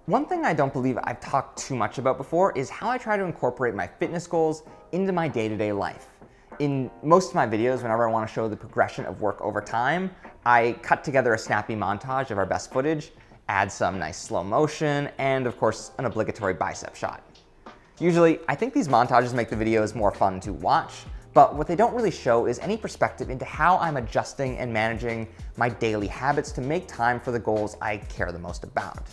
One thing I don't believe I've talked too much about before is how I try to incorporate my fitness goals into my day-to-day life. In most of my videos, whenever I want to show the progression of work over time, I cut together a snappy montage of our best footage, add some nice slow motion, and of course, an obligatory bicep shot. Usually, I think these montages make the videos more fun to watch, but what they don't really show is any perspective into how I'm adjusting and managing my daily habits to make time for the goals I care the most about.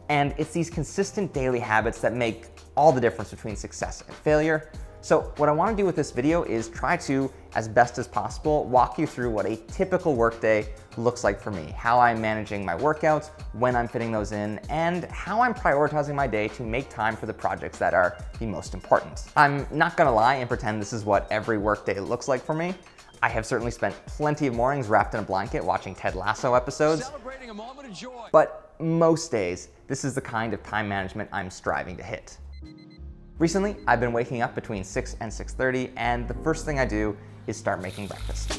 And it's these consistent daily habits that make all the difference between success and failure. So what I want to do with this video is try to, as best as possible, walk you through what a typical workday looks like for me, how I'm managing my workouts, when I'm fitting those in, and how I'm prioritizing my day to make time for the projects that are the most important. I'm not gonna lie and pretend this is what every workday looks like for me. I have certainly spent plenty of mornings wrapped in a blanket watching Ted Lasso episodes, Celebrating a moment of joy. but most days, this is the kind of time management I'm striving to hit. Recently, I've been waking up between 6 and 6:30, and the first thing I do is start making breakfast.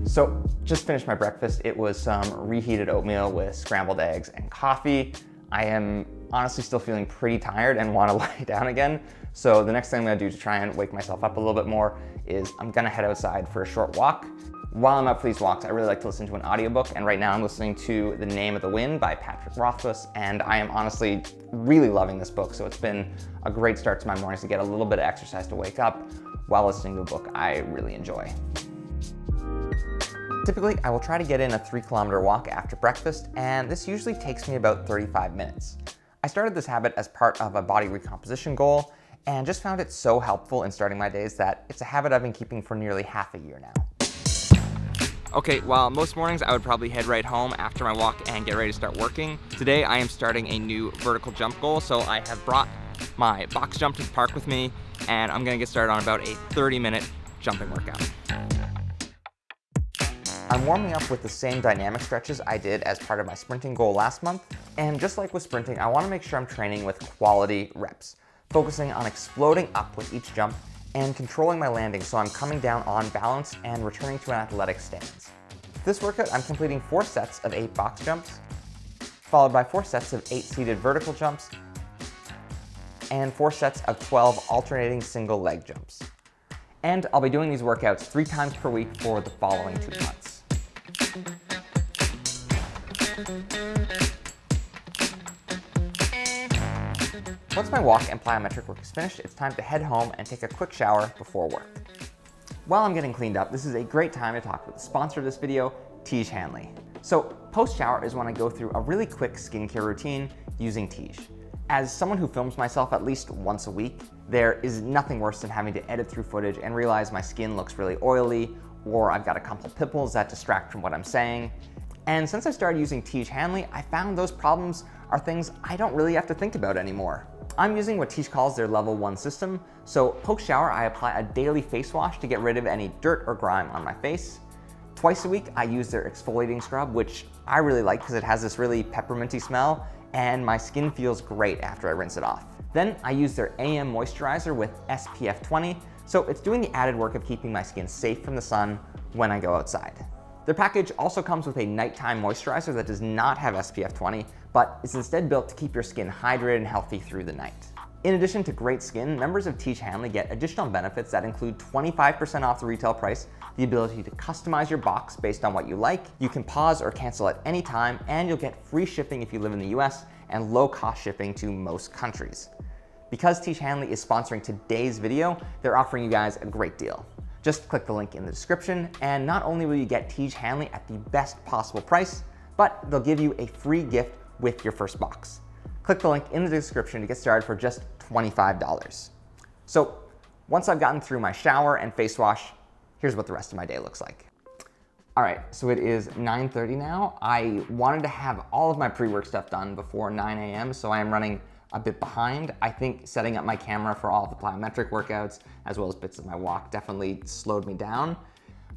So, just finished my breakfast. It was some reheated oatmeal with scrambled eggs and coffee. I am honestly still feeling pretty tired and want to lie down again. So the next thing I'm gonna do to try and wake myself up a little bit more is I'm gonna head outside for a short walk. While I'm out for these walks, I really like to listen to an audiobook, and right now I'm listening to The Name of the Wind by Patrick Rothfuss, and I am honestly really loving this book. So it's been a great start to my mornings to get a little bit of exercise to wake up while listening to a book I really enjoy. Typically, I will try to get in a 3-kilometer walk after breakfast, and this usually takes me about 35 minutes. I started this habit as part of a body recomposition goal, and just found it so helpful in starting my days that it's a habit I've been keeping for nearly half a year now. Okay, while most mornings I would probably head right home after my walk and get ready to start working, today I am starting a new vertical jump goal, so I have brought my box jump to the park with me, and I'm gonna get started on about a 30-minute jumping workout. I'm warming up with the same dynamic stretches I did as part of my sprinting goal last month, and just like with sprinting, I want to make sure I'm training with quality reps, focusing on exploding up with each jump and controlling my landing so I'm coming down on balance and returning to an athletic stance. This workout, I'm completing 4 sets of 8 box jumps, followed by 4 sets of 8 seated vertical jumps, and 4 sets of 12 alternating single leg jumps. And I'll be doing these workouts 3 times per week for the following 2 months. Once my walk and plyometric work is finished, it's time to head home and take a quick shower before work. While I'm getting cleaned up, this is a great time to talk with the sponsor of this video, Tiege Hanley. So post-shower is when I go through a really quick skincare routine using Tiege. As someone who films myself at least once a week, there is nothing worse than having to edit through footage and realize my skin looks really oily, or I've got a couple pimples that distract from what I'm saying. And since I started using Tiege Hanley, I found those problems are things I don't really have to think about anymore. I'm using what Tiege calls their level 1 system. So post-shower, I apply a daily face wash to get rid of any dirt or grime on my face. Twice a week, I use their exfoliating scrub, which I really like because it has this really pepperminty smell, and my skin feels great after I rinse it off. Then I use their AM moisturizer with SPF 20, so it's doing the added work of keeping my skin safe from the sun when I go outside. Their package also comes with a nighttime moisturizer that does not have SPF 20, but is instead built to keep your skin hydrated and healthy through the night. In addition to great skin, members of Tiege Hanley get additional benefits that include 25% off the retail price, the ability to customize your box based on what you like, you can pause or cancel at any time, and you'll get free shipping if you live in the US and low-cost shipping to most countries. Because Tiege Hanley is sponsoring today's video, they're offering you guys a great deal. Just click the link in the description, and not only will you get Tiege Hanley at the best possible price, but they'll give you a free gift with your first box. Click the link in the description to get started for just $25. So once I've gotten through my shower and face wash, here's what the rest of my day looks like. All right, so it is 9:30 now. I wanted to have all of my pre-work stuff done before 9 a.m., so I am running a bit behind. I think setting up my camera for all of the plyometric workouts, as well as bits of my walk, definitely slowed me down.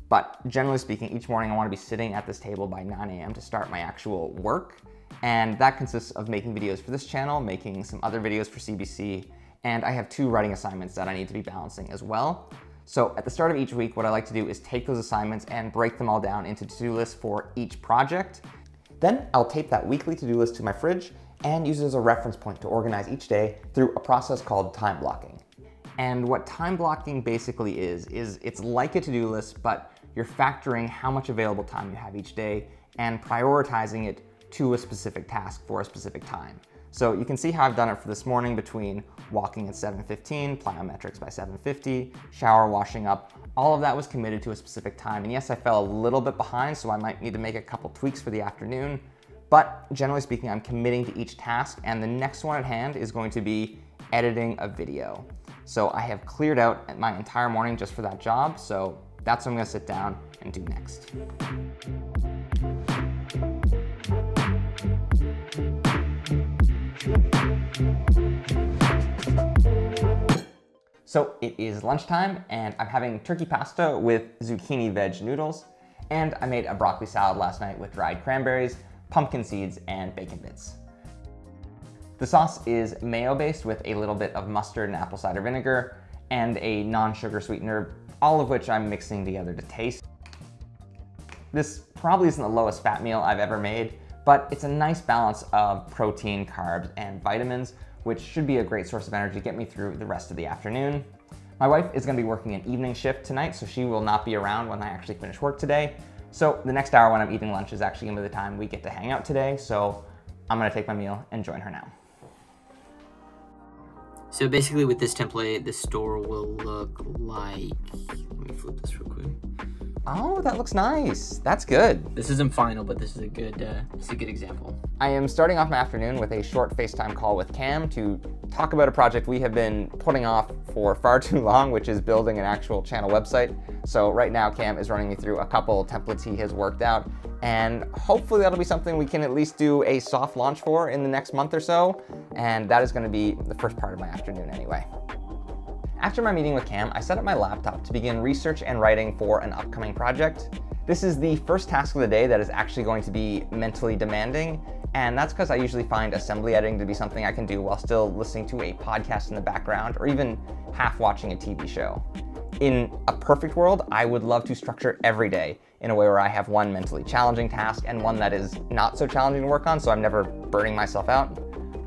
But generally speaking, each morning I want to be sitting at this table by 9 a.m. to start my actual work. And that consists of making videos for this channel, making some other videos for CBC, and I have 2 writing assignments that I need to be balancing as well. So at the start of each week, what I like to do is take those assignments and break them all down into to-do lists for each project. Then I'll tape that weekly to-do list to my fridge and use it as a reference point to organize each day through a process called time blocking. And what time blocking basically is it's like a to-do list, but you're factoring how much available time you have each day and prioritizing it to a specific task for a specific time. So you can see how I've done it for this morning between walking at 7:15, plyometrics by 7:50, shower, washing up. All of that was committed to a specific time. And yes, I fell a little bit behind, so I might need to make a couple tweaks for the afternoon. But generally speaking, I'm committing to each task, and the next one at hand is going to be editing a video. So I have cleared out my entire morning just for that job, so that's what I'm gonna sit down and do next. So it is lunchtime, and I'm having turkey pasta with zucchini veg noodles, and I made a broccoli salad last night with dried cranberries, pumpkin seeds, and bacon bits. The sauce is mayo-based with a little bit of mustard and apple cider vinegar and a non-sugar sweetener, all of which I'm mixing together to taste. This probably isn't the lowest fat meal I've ever made, but it's a nice balance of protein, carbs, and vitamins, which should be a great source of energy to get me through the rest of the afternoon. My wife is gonna be working an evening shift tonight, so she will not be around when I actually finish work today. So the next hour when I'm eating lunch is actually gonna be the time we get to hang out today, so I'm gonna take my meal and join her now. So basically with this template, the store will look like, let me flip this real quick. Oh, that looks nice. That's good. This isn't final, but this is a good example. I am starting off my afternoon with a short FaceTime call with Cam to talk about a project we have been putting off for far too long, which is building an actual channel website. So right now, Cam is running me through a couple templates he has worked out, and hopefully that'll be something we can at least do a soft launch for in the next month or so, and that is gonna be the first part of my afternoon anyway. After my meeting with Cam, I set up my laptop to begin research and writing for an upcoming project. This is the first task of the day that is actually going to be mentally demanding, and that's because I usually find assembly editing to be something I can do while still listening to a podcast in the background or even half watching a TV show. In a perfect world, I would love to structure every day in a way where I have one mentally challenging task and one that is not so challenging to work on, so I'm never burning myself out.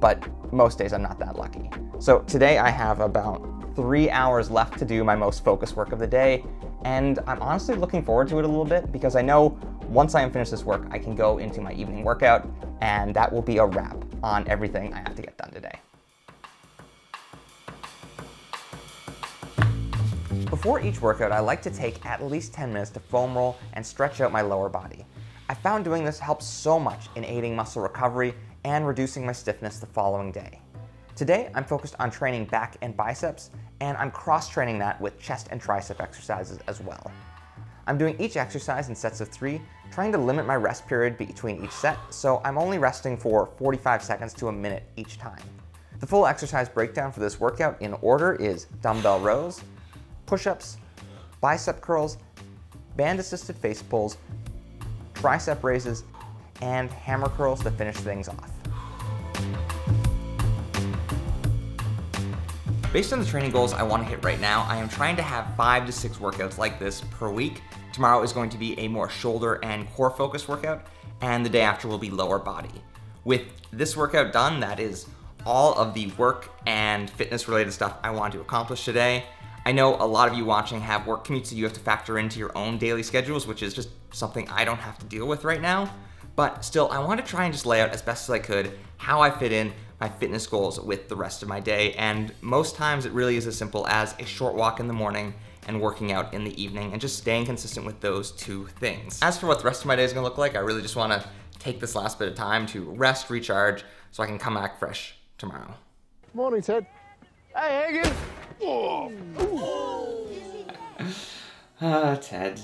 But most days I'm not that lucky. So today I have about 3 hours left to do my most focused work of the day, and I'm honestly looking forward to it a little bit because I know once I am finished this work, I can go into my evening workout, and that will be a wrap on everything I have to get done today. Before each workout, I like to take at least 10 minutes to foam roll and stretch out my lower body. I found doing this helps so much in aiding muscle recovery and reducing my stiffness the following day. Today, I'm focused on training back and biceps, and I'm cross-training that with chest and tricep exercises as well. I'm doing each exercise in sets of 3, trying to limit my rest period between each set, so I'm only resting for 45 seconds to a minute each time. The full exercise breakdown for this workout in order is dumbbell rows, push-ups, bicep curls, band-assisted face pulls, tricep raises, and hammer curls to finish things off. Based on the training goals I want to hit right now, I am trying to have 5 to 6 workouts like this per week. Tomorrow is going to be a more shoulder and core focused workout, and the day after will be lower body. With this workout done, that is all of the work and fitness related stuff I want to accomplish today. I know a lot of you watching have work commutes that you have to factor into your own daily schedules, which is just something I don't have to deal with right now. But still, I want to try and just lay out as best as I could how I fit in my fitness goals with the rest of my day, and most times it really is as simple as a short walk in the morning and working out in the evening, and just staying consistent with those 2 things. As for what the rest of my day is gonna look like, I really just wanna take this last bit of time to rest, recharge, so I can come back fresh tomorrow. Morning, Ted. Hey, Hagen! Ted.